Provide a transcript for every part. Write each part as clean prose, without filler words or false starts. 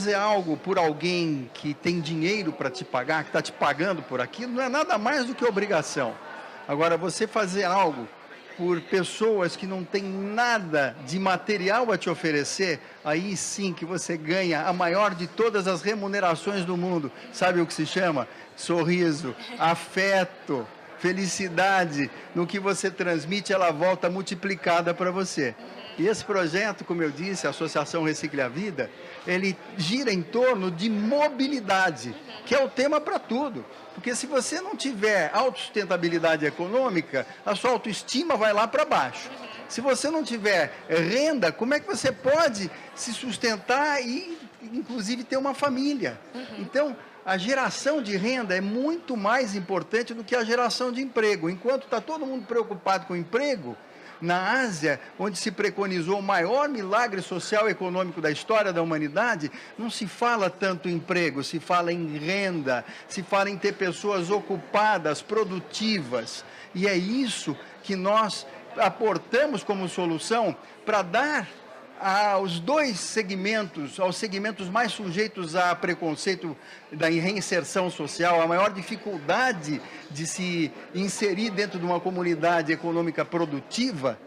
fazer algo por alguém que tem dinheiro para te pagar, que está te pagando por aquilo, não é nada mais do que obrigação. Agora, você fazer algo por pessoas que não têm nada de material a te oferecer, aí sim que você ganha a maior de todas as remunerações do mundo. Sabe o que se chama? Sorriso, afeto, felicidade. No que você transmite, ela volta multiplicada para você. E esse projeto, como eu disse, a Associação Recicle a Vida, ele gira em torno de mobilidade, que é o tema para tudo. Porque se você não tiver autossustentabilidade econômica, a sua autoestima vai lá para baixo. Se você não tiver renda, como é que você pode se sustentar e, inclusive, ter uma família? Então, a geração de renda é muito mais importante do que a geração de emprego. Enquanto está todo mundo preocupado com emprego, na Ásia, onde se preconizou o maior milagre social e econômico da história da humanidade, não se fala tanto em emprego, se fala em renda, se fala em ter pessoas ocupadas, produtivas. E é isso que nós aportamos como solução para dar aos dois segmentos, aos segmentos mais sujeitos a preconceito da reinserção social, a maior dificuldade de se inserir dentro de uma comunidade econômica produtiva,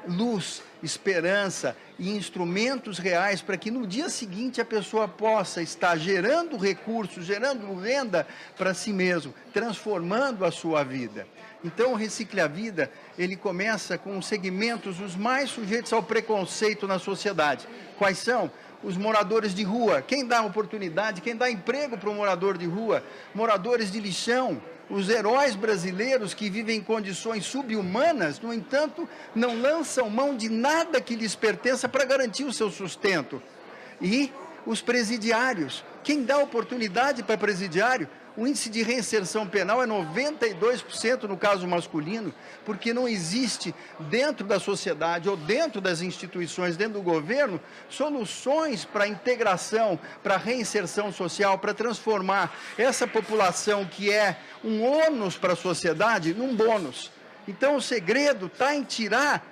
luz, esperança e instrumentos reais para que no dia seguinte a pessoa possa estar gerando recursos, gerando renda para si mesmo, transformando a sua vida. Então, o Recicle a Vida, ele começa com segmentos os mais sujeitos ao preconceito na sociedade. Quais são? Os moradores de rua. Quem dá oportunidade, quem dá emprego para o morador de rua? Moradores de lixão. Os heróis brasileiros que vivem em condições subhumanas, no entanto, não lançam mão de nada que lhes pertença para garantir o seu sustento. E os presidiários. Quem dá oportunidade para presidiário? O índice de reinserção penal é 92% no caso masculino, porque não existe dentro da sociedade ou dentro das instituições, dentro do governo, soluções para a integração, para a reinserção social, para transformar essa população que é um ônus para a sociedade num bônus. Então o segredo está em tirar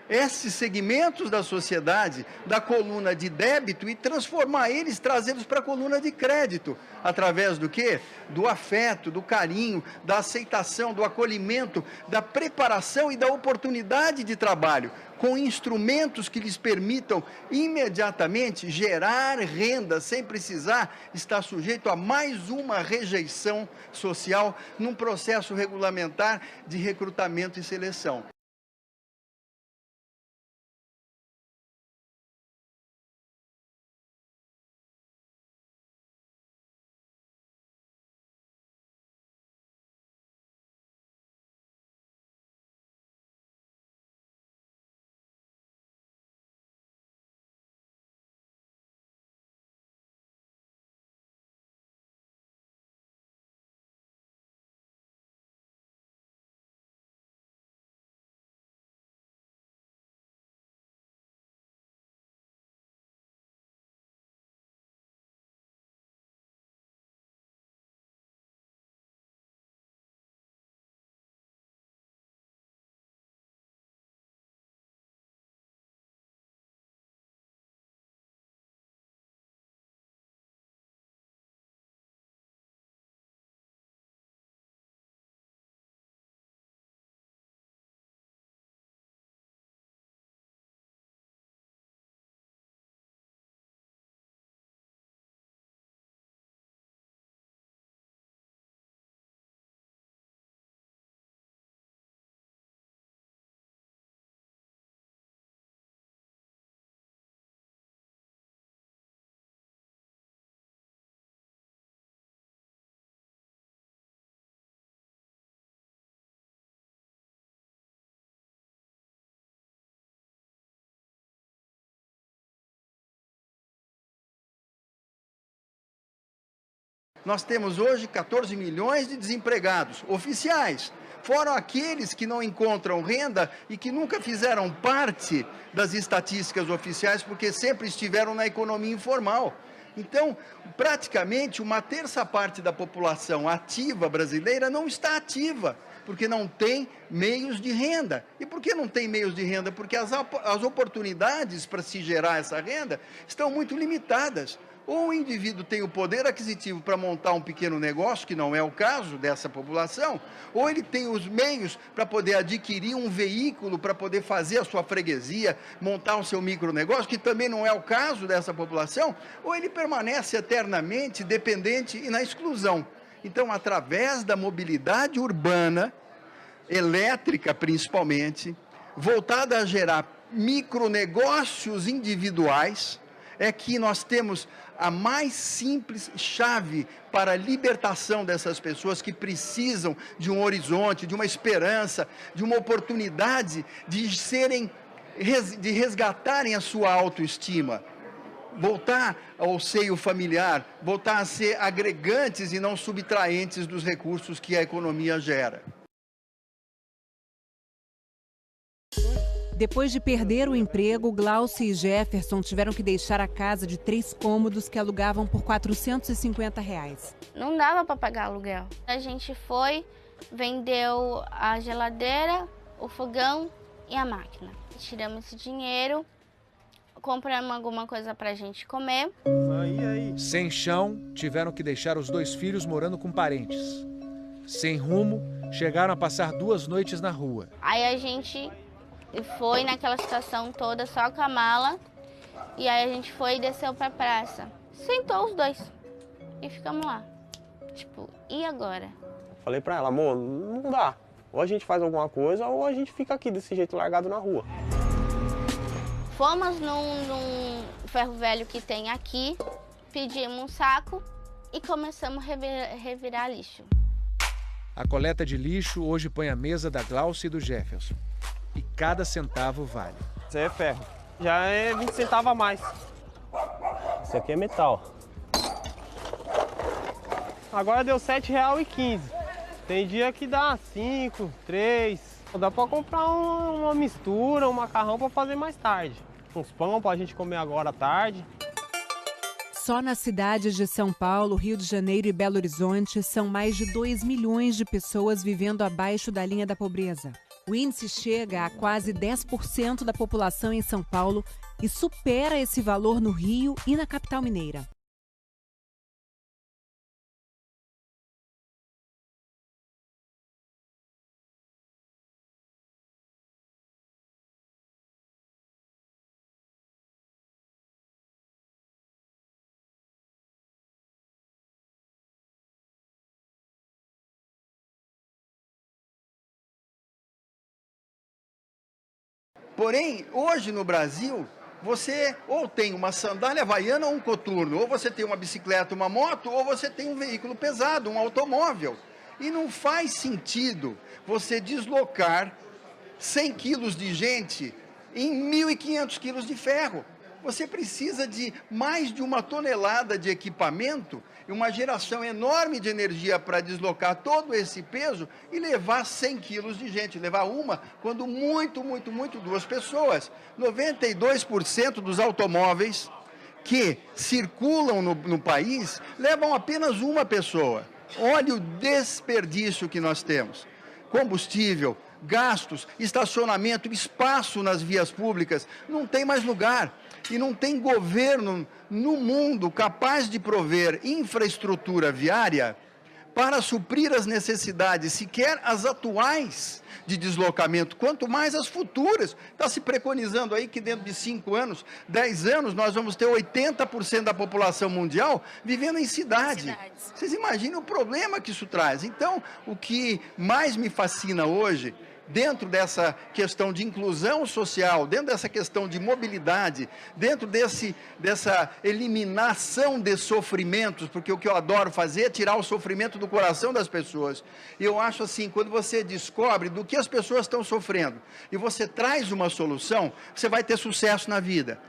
esses segmentos da sociedade da coluna de débito e transformar eles, trazê-los para a coluna de crédito. Através do quê? Do afeto, do carinho, da aceitação, do acolhimento, da preparação e da oportunidade de trabalho, com instrumentos que lhes permitam imediatamente gerar renda, sem precisar estar sujeito a mais uma rejeição social num processo regulamentar de recrutamento e seleção. Nós temos hoje 14 milhões de desempregados oficiais, fora aqueles que não encontram renda e que nunca fizeram parte das estatísticas oficiais porque sempre estiveram na economia informal. Então, praticamente uma terça parte da população ativa brasileira não está ativa, porque não tem meios de renda. E por que não tem meios de renda? Porque as oportunidades para se gerar essa renda estão muito limitadas. Ou o indivíduo tem o poder aquisitivo para montar um pequeno negócio, que não é o caso dessa população, ou ele tem os meios para poder adquirir um veículo para poder fazer a sua freguesia, montar o seu micronegócio, que também não é o caso dessa população, ou ele permanece eternamente dependente e na exclusão. Então, através da mobilidade urbana, elétrica principalmente, voltada a gerar micronegócios individuais, é que nós temos a mais simples chave para a libertação dessas pessoas que precisam de um horizonte, de uma esperança, de uma oportunidade de resgatarem a sua autoestima, voltar ao seio familiar, voltar a ser agregantes e não subtraentes dos recursos que a economia gera. Depois de perder o emprego, Glaucia e Jefferson tiveram que deixar a casa de 3 cômodos que alugavam por R$450. Não dava para pagar aluguel. A gente foi, vendeu a geladeira, o fogão e a máquina. Tiramos esse dinheiro, compramos alguma coisa para a gente comer. Sem chão, tiveram que deixar os 2 filhos morando com parentes. Sem rumo, chegaram a passar 2 noites na rua. Aí a gente foi naquela situação toda só com a mala, e aí a gente foi e desceu pra praça. Sentou os 2 e ficamos lá. Tipo, e agora? Falei pra ela, amor, não dá. Ou a gente faz alguma coisa ou a gente fica aqui desse jeito largado na rua. Fomos num ferro velho que tem aqui, pedimos um saco e começamos a revirar lixo. A coleta de lixo hoje põe a mesa da Glaucia e do Jefferson. E cada centavo vale. Isso aí é ferro. Já é 20 centavos a mais. Isso aqui é metal. Agora deu R$7,15. Tem dia que dá 5, 3. Dá pra comprar uma mistura, um macarrão pra fazer mais tarde. Uns pão pra gente comer agora à tarde. Só nas cidades de São Paulo, Rio de Janeiro e Belo Horizonte são mais de 2 milhões de pessoas vivendo abaixo da linha da pobreza. O índice chega a quase 10% da população em São Paulo e supera esse valor no Rio e na capital mineira. Porém, hoje no Brasil, você ou tem uma sandália havaiana ou um coturno, ou você tem uma bicicleta, uma moto, ou você tem um veículo pesado, um automóvel. E não faz sentido você deslocar 100 quilos de gente em 1.500 quilos de ferro. Você precisa de mais de 1 tonelada de equipamento e uma geração enorme de energia para deslocar todo esse peso e levar 100 quilos de gente, levar uma, quando muito, 2 pessoas. 92% dos automóveis que circulam no país levam apenas uma pessoa. Olha o desperdício que nós temos. Combustível, gastos, estacionamento, espaço nas vias públicas, não tem mais lugar. E não tem governo no mundo capaz de prover infraestrutura viária para suprir as necessidades, sequer as atuais de deslocamento, quanto mais as futuras. Está se preconizando aí que dentro de 5 anos, 10 anos, nós vamos ter 80% da população mundial vivendo em cidade. Vocês imaginam o problema que isso traz. Então, o que mais me fascina hoje, dentro dessa questão de inclusão social, dentro dessa questão de mobilidade, dentro dessa eliminação de sofrimentos, porque o que eu adoro fazer é tirar o sofrimento do coração das pessoas. E eu acho assim, quando você descobre do que as pessoas estão sofrendo e você traz uma solução, você vai ter sucesso na vida.